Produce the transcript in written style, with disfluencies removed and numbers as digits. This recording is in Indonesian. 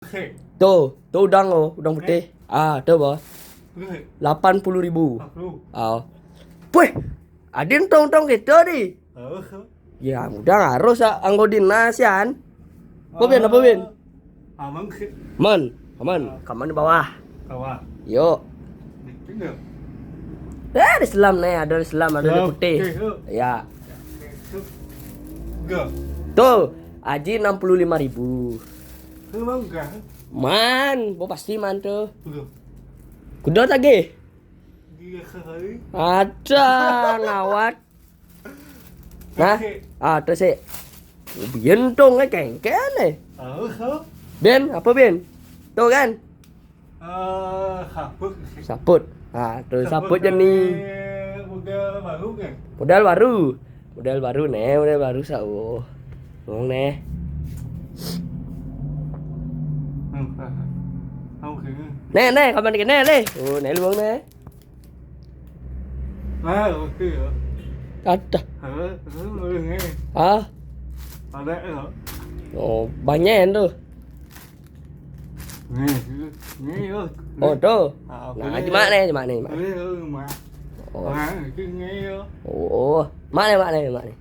Oke. Tuh udang putih. Tuh boh. Oke. 80.000. Học luôn. Wih, adin tong gitu di. Không. Ya udah harus anggodin nasian. Apa Bin? Mắm khít. Kaman di bawah. Cậu à. Yuk. Tính được. Di selam nih, ada di selam, ada di putih. Ya. Gak. Tuh, Aji 65.000. Emang enggak? Man, bo pasti man tuh. Belum. Kudu lagi. Dia kali. Ada ngawat. Nah, terus sih. Bientong cái kengken nih. Không. Ben, apa Ben? Tuh kan? Saput. Saput. Tuh saput nih. Model baru kan? Model baru sao. Ngomong nih. Không khí. Nè, kapan cái nè đi. Nè luôn nè. Ok rồi. Ada. Nghe. Ở đây hả? Banyak tuh. Nghe ơi. Tuh. Nah, gimana nih? Mà. Chứ nghe ơi. Mak nih.